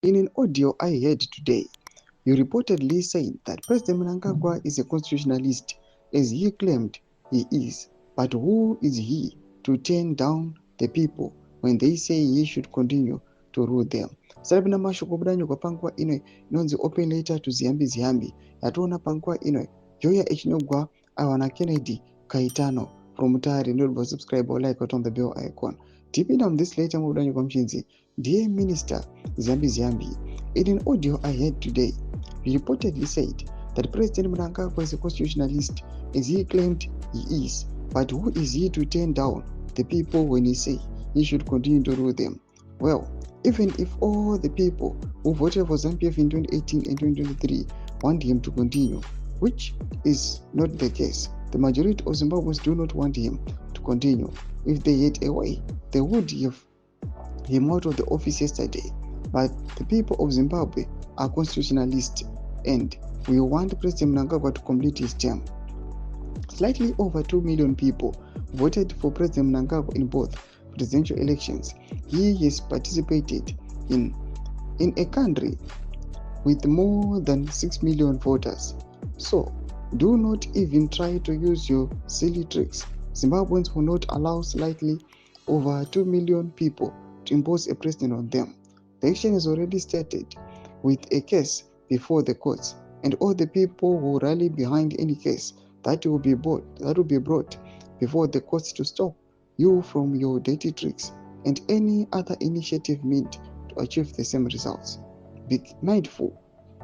In an audio I heard today, you reportedly said that President Mnangagwa is a constitutionalist, as he claimed he is. But who is he to turn down the people when they say he should continue to rule them? Sarabina mashoko budanyo kwa panguwa ino inonzi open letter to Ziyambi Ziyambi. Yatuona panguwa ino yoya echinogwa awana Kennedy Kaitano from Mutari. Not subscribe or like on the bell icon. Tipping on this letter mubudanyo kwa mchinzi. Dear Minister Ziyambi Ziyambi, in an audio I heard today, he reportedly said that President Mnangagwa is a constitutionalist, as he claimed he is. But who is he to turn down the people when he say he should continue to rule them? Well, even if all the people who voted for ZANU-PF in 2018 and 2023 want him to continue, which is not the case, the majority of Zimbabweans do not want him to continue. If they had a way, they would have him out of the office yesterday. But the people of Zimbabwe are constitutionalists, and we want President Mnangagwa to complete his term. Slightly over 2 million people voted for President Mnangagwa in both presidential elections. He has participated in a country with more than 6 million voters. So, do not even try to use your silly tricks. Zimbabweans will not allow slightly over 2 million people to impose a president on them. The action is already started with a case before the courts, and all the people who rally behind any case that will be brought before the courts to stop you from your dirty tricks and any other initiative meant to achieve the same results. Be mindful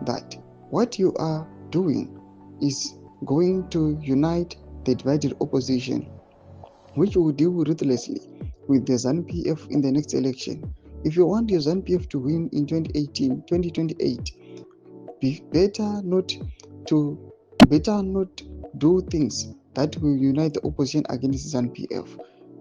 that what you are doing is going to unite the divided opposition, which will deal ruthlessly with the ZANU-PF in the next election. If you want your ZANU-PF to win in 2028, better not do things that will unite the opposition against ZANU-PF.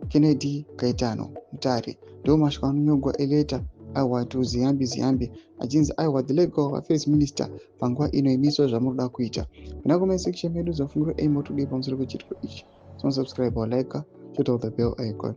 Kennedy Kaitano Mutari ndo mashikwanonyogwa eleta aiwa to Ziyambi Ziyambi achinzi aiwa the legal affairs minister panguva ino imiswa zvamunoda kuita. Kuna comment section medu zvafungiro aimo today pamusoro pechitiko ichi. So subscribe or like, hit the bell icon.